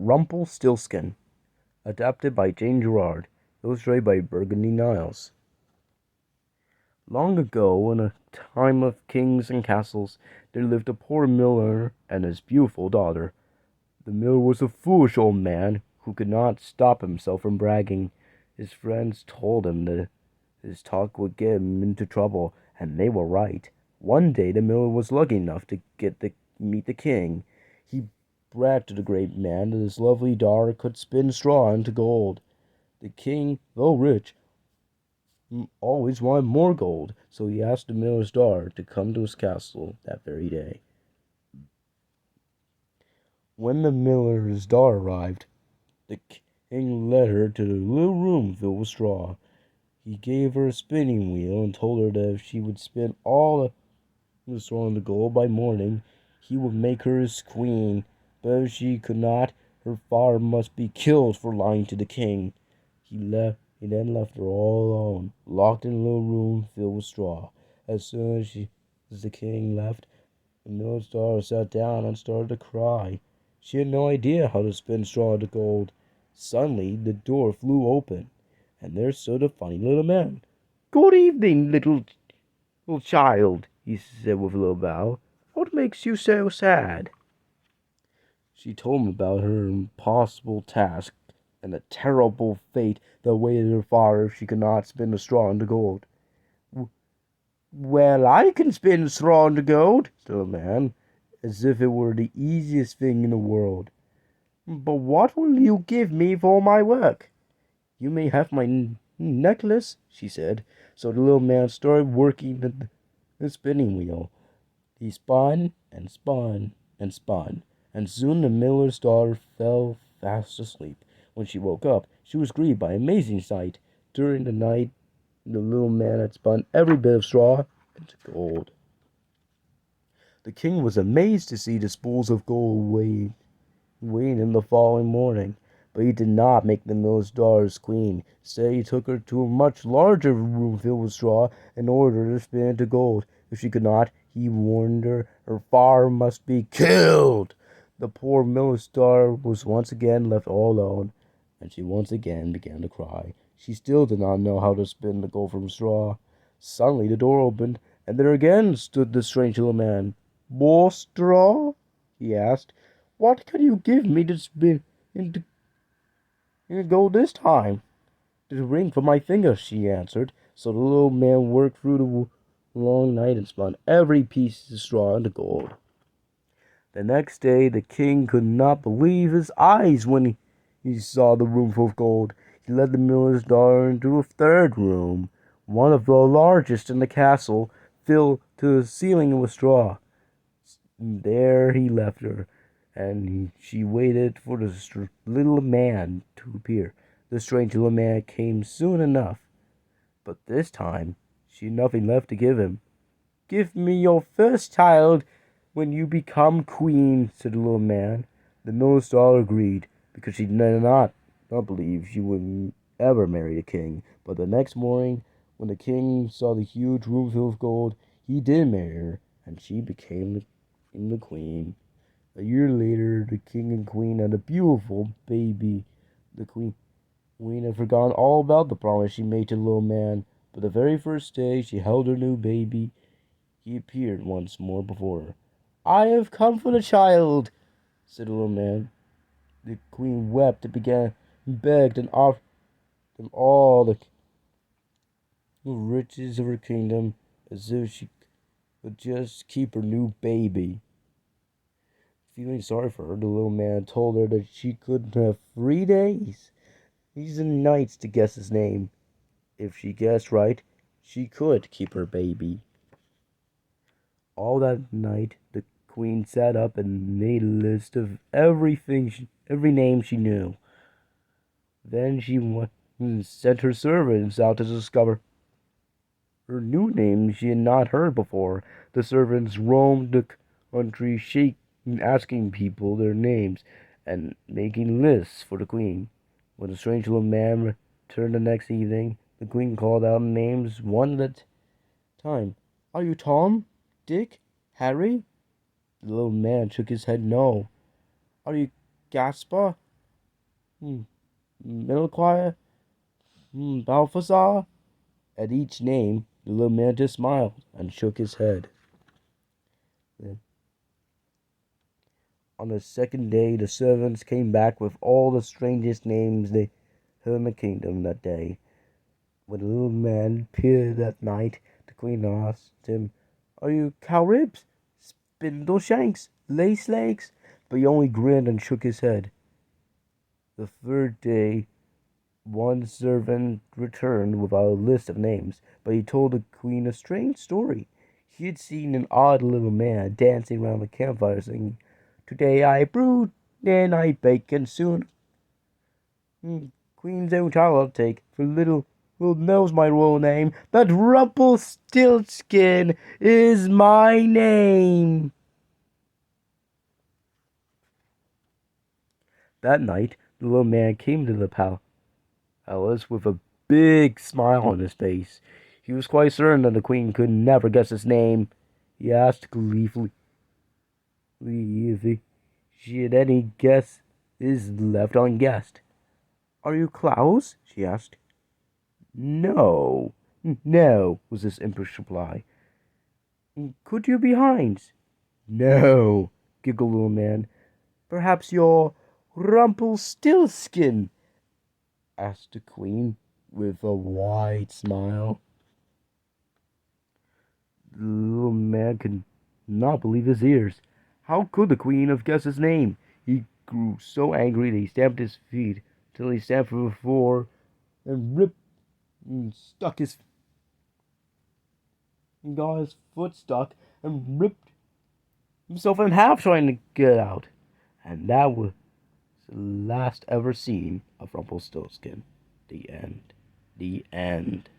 Rumpelstiltskin, adapted by Jane Gerard, illustrated by Burgundy Niles. Long ago, in a time of kings and castles, there lived a poor miller and his beautiful daughter. The miller was a foolish old man who could not stop himself from bragging. His friends told him that his talk would get him into trouble, and they were right. One day the miller was lucky enough to meet the king. He bragged to the great man that his lovely daughter could spin straw into gold. The king, though rich, always wanted more gold, so he asked the miller's daughter to come to his castle that very day. When the miller's daughter arrived, the king led her to the little room filled with straw. He gave her a spinning wheel and told her that if she would spin all the straw into gold by morning, he would make her his queen. But if she could not, her father must be killed for lying to the king. He then left her all alone, locked in a little room filled with straw. As soon as the king left, the miller's daughter sat down and started to cry. She had no idea how to spin straw into gold. Suddenly, the door flew open, and there stood a funny little man. "Good evening, little child," he said with a little bow. "What makes you so sad?" She told him about her impossible task and the terrible fate that awaited her father if she could not spin the straw into gold. "Well, I can spin straw into gold," said the man, as if it were the easiest thing in the world. "But what will you give me for my work?" "You may have my necklace," she said. So the little man started working the spinning wheel. He spun and spun and spun, and soon the miller's daughter fell fast asleep. When she woke up, she was greeted by an amazing sight. During the night, the little man had spun every bit of straw into gold. The king was amazed to see the spools of gold waiting him the following morning. But he did not make the miller's daughter his queen. Instead, he took her to a much larger room filled with straw and ordered her to spin into gold. If she could not, he warned her father must be killed. The poor miller's daughter was once again left all alone, and she once again began to cry. She still did not know how to spin the gold from straw. Suddenly the door opened, and there again stood the strange little man. "More straw?" he asked. "What can you give me to spin into gold this time?" "The ring for my finger," she answered. So the little man worked through the long night and spun every piece of straw into gold. The next day the king could not believe his eyes when he saw the room full of gold. He led the miller's daughter into a third room, one of the largest in the castle, filled to the ceiling with straw. There he left her, and she waited for the little man to appear. The strange little man came soon enough, but this time she had nothing left to give him. "Give me your first child when you become queen," said the little man. The miller's daughter agreed, because she did not believe she would ever marry the king. But the next morning, when the king saw the huge room filled with gold, he did marry her, and she became the queen. A year later, the king and queen had a beautiful baby. The queen had forgotten all about the promise she made to the little man, but the very first day she held her new baby, he appeared once more before her. "I have come for the child," said the little man. The queen wept and begged and offered him all the riches of her kingdom, as if she could just keep her new baby. Feeling sorry for her, the little man told her that she could have 3 days, and nights, to guess his name. If she guessed right, she could keep her baby. All that night, the queen sat up and made a list of every name she knew. Then she sent her servants out to discover her new name she had not heard before. The servants roamed the country, asking people their names and making lists for the queen. When the strange little man returned the next evening, the queen called out names one at a time. "Are you Tom? Dick? Harry?" The little man shook his head no. "Are you Gaspar? Hmm. Melchiah, Balthazar. At each name, the little man just smiled and shook his head. Then, on the second day, the servants came back with all the strangest names they heard in the kingdom that day. When the little man appeared that night, the queen asked him, "Are you cow ribs, spindle shanks, lace legs?" But he only grinned and shook his head. The third day, one servant returned without a list of names, but he told the queen a strange story. He had seen an odd little man dancing around the campfire singing, "Today I brew, then I bake, and soon Queen's own child I'll take, for little Will knows my royal name, but Rumpelstiltskin is my name." That night, the little man came to the palace with a big smile on his face. He was quite certain that the queen could never guess his name. He asked gleefully if she had any guess is left unguessed. "Are you Klaus?" she asked. "No, no," was his impish reply. "Could you be Heinz?" "No," giggled the little man. "Perhaps you're Rumpelstiltskin?" asked the queen with a wide smile. The little man could not believe his ears. How could the queen have guessed his name? He grew so angry that he stamped his feet till he stamped for the floor and ripped and stuck his and got his foot stuck and ripped himself in half trying to get out. And that was the last ever seen of Rumpelstiltskin. The end. The end.